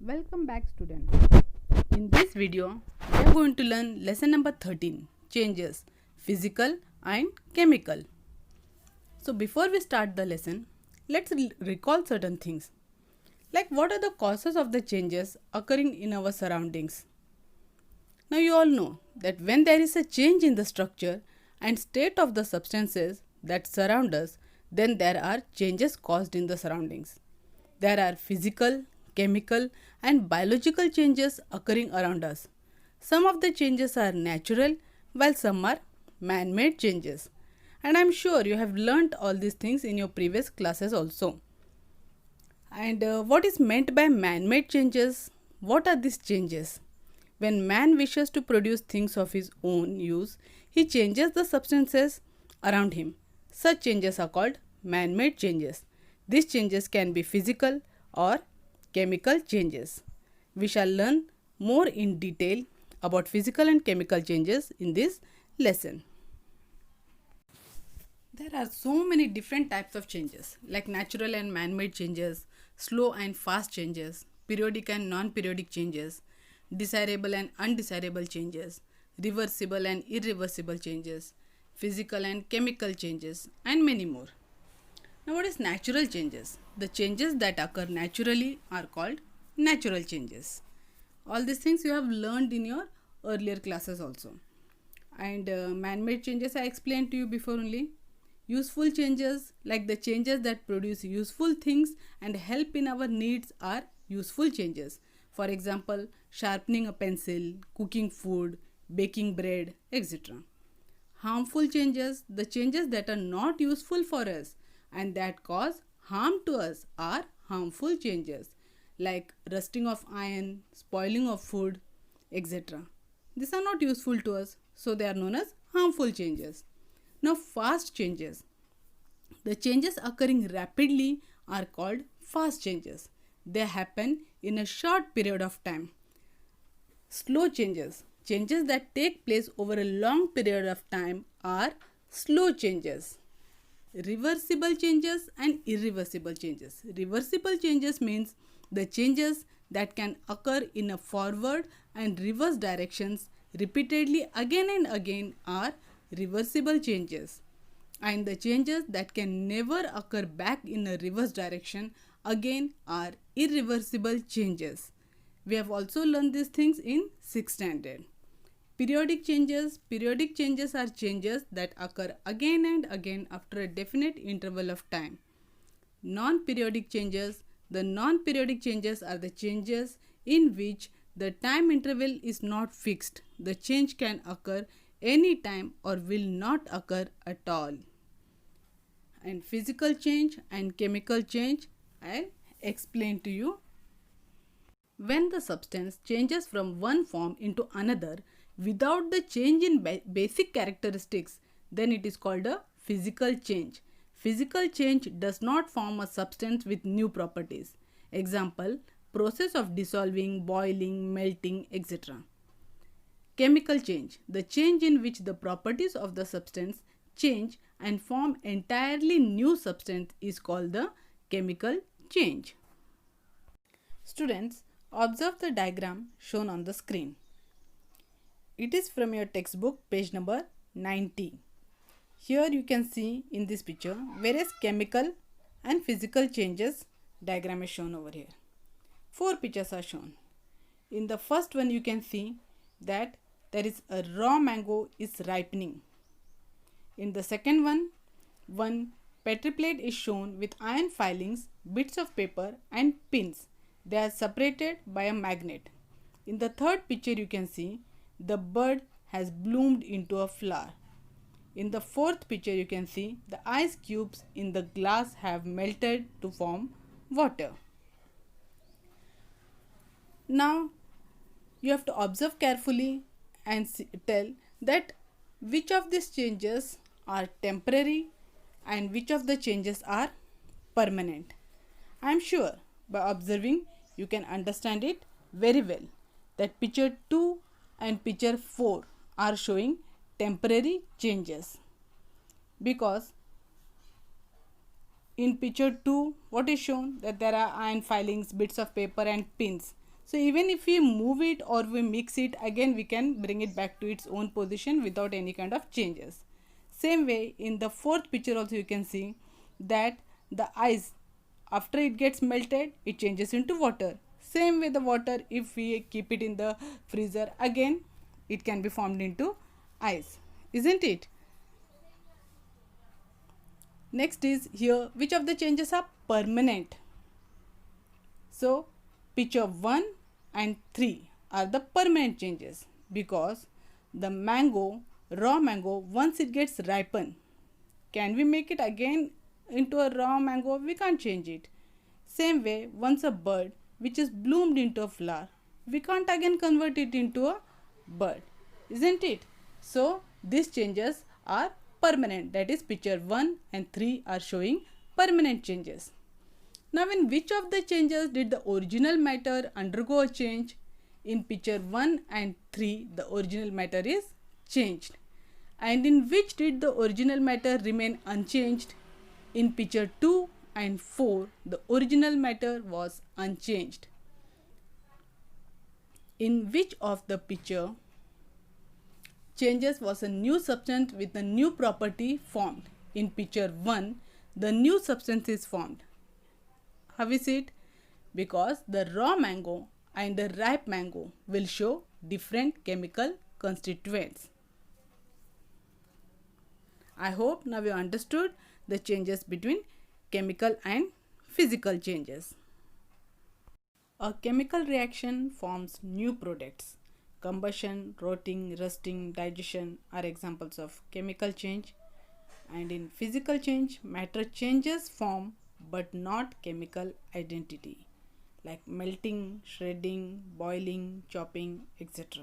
Welcome back students. In this video, we are going to learn lesson number 13, changes, physical and chemical. So before we start the lesson, let's recall certain things. Like what are the causes of the changes occurring in our surroundings? Now you all know that when there is a change in the structure and state of the substances that surround us, then there are changes caused in the surroundings. There are physical, chemical and biological changes occurring around us. Some of the changes are natural while some are man-made changes. And I am sure you have learnt all these things in your previous classes also. And what is meant by man-made changes? What are these changes? When man wishes to produce things of his own use, he changes the substances around him. Such changes are called man-made changes. These changes can be physical or chemical changes. We shall learn more in detail about physical and chemical changes in this lesson. There are so many different types of changes like natural and man-made changes, slow and fast changes, periodic and non-periodic changes, desirable and undesirable changes, reversible and irreversible changes, physical and chemical changes, and many more. Now, what is natural changes? The changes that occur naturally are called natural changes. All these things you have learned in your earlier classes also. And man-made changes I explained to you before only. Useful changes, like the changes that produce useful things and help in our needs, are useful changes. For example, sharpening a pencil, cooking food, baking bread, etc. Harmful changes, the changes that are not useful for us and that cause harm to us, are harmful changes, like rusting of iron, spoiling of food, etc. These are not useful to us, so they are known as harmful changes. Now, fast changes. The changes occurring rapidly are called fast changes. They happen in a short period of time. Slow changes, changes that take place over a long period of time, are slow changes. Reversible changes and irreversible changes. Reversible changes means the changes that can occur in a forward and reverse directions repeatedly again and again are reversible changes, and the changes that can never occur back in a reverse direction again are irreversible changes. We have also learned these things in 6th standard. Periodic changes are changes that occur again and again after a definite interval of time. Non-periodic changes, the non-periodic changes are the changes in which the time interval is not fixed. The change can occur any time or will not occur at all. And physical change and chemical change I'll explain to you. When the substance changes from one form into another without the change in basic characteristics, then it is called a physical change. Physical change does not form a substance with new properties. Example, process of dissolving, boiling, melting, etc. Chemical change, the change in which the properties of the substance change and form entirely new substance, is called the chemical change. Students, observe the diagram shown on the screen. It is from your textbook, page number 90. Here you can see in this picture various chemical and physical changes. Diagram is shown over here. 4 pictures are shown. In the first one you can see that there is a raw mango is ripening. In the second one petri plate is shown with iron filings, bits of paper and pins. They are separated by a magnet. In the third picture you can see the bud has bloomed into a flower. In the fourth picture you can see the ice cubes in the glass have melted to form water. Now you have to observe carefully and tell that which of these changes are temporary and which of the changes are permanent. I am sure by observing you can understand it very well that picture 2 and picture 4 are showing temporary changes, because in picture 2 what is shown that there are iron filings, bits of paper and pins. So even if we move it or we mix it, again we can bring it back to its own position without any kind of changes. Same way, in the fourth picture also you can see that the ice, after it gets melted, it changes into water. Same way the water, if we keep it in the freezer, again it can be formed into ice, isn't it? Next is here, which of the changes are permanent? So picture 1 and 3 are the permanent changes, because the mango, raw mango, once it gets ripened, can we make it again into a raw mango? We can't change it. Same way, once a bird which is bloomed into a flower, we can't again convert it into a bird, isn't it? So these changes are permanent, that is picture 1 and 3 are showing permanent changes. Now in which of the changes did the original matter undergo a change? In picture 1 and 3 the original matter is changed. And in which did the original matter remain unchanged? In picture 2 and 4 the original matter was unchanged. In which of the picture changes was a new substance with a new property formed? In picture 1 the new substance is formed. How is it? Because the raw mango and the ripe mango will show different chemical constituents. I hope now you understood the changes between chemical and physical changes. A chemical reaction forms new products. Combustion, rotting, rusting, digestion are examples of chemical change. And in physical change, matter changes form but not chemical identity, like melting, shredding, boiling, chopping, etc.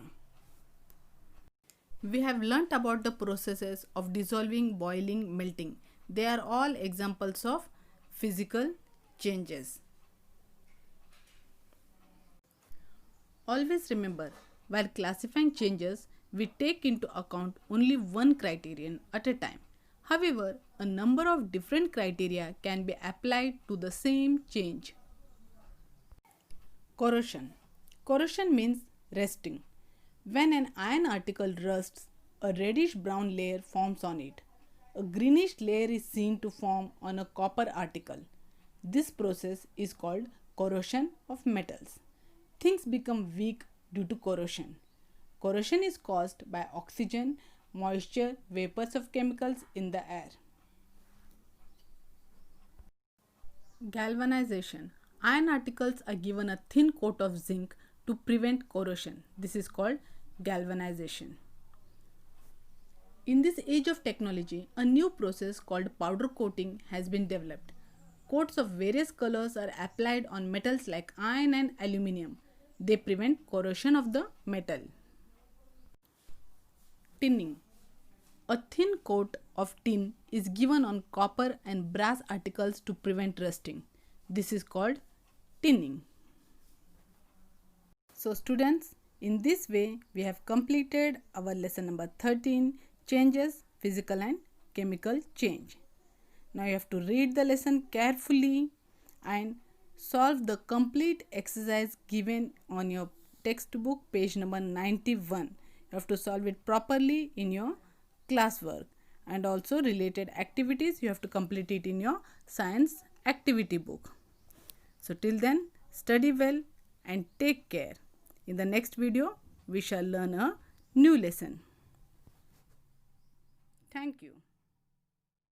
We have learnt about the processes of dissolving, boiling, melting. They are all examples of physical changes. Always remember, while classifying changes, we take into account only one criterion at a time. However, a number of different criteria can be applied to the same change. Corrosion. Corrosion means rusting. When an iron article rusts, a reddish brown layer forms on it. A greenish layer is seen to form on a copper article. This process is called corrosion of metals. Things become weak due to corrosion. Corrosion is caused by oxygen, moisture, vapors of chemicals in the air. Galvanization. Iron articles are given a thin coat of zinc to prevent corrosion. This is called galvanization. In this age of technology, a new process called powder coating has been developed. Coats of various colors are applied on metals like iron and aluminium. They prevent corrosion of the metal. Tinning. A thin coat of tin is given on copper and brass articles to prevent rusting. This is called tinning. So students, in this way we have completed our lesson number 13, changes, physical and chemical change. Now you have to read the lesson carefully and solve the complete exercise given on your textbook, page number 91. You have to solve it properly in your classwork, and also related activities you have to complete it in your science activity book. So till then, study well and take care. In the next video, we shall learn a new lesson. Thank you.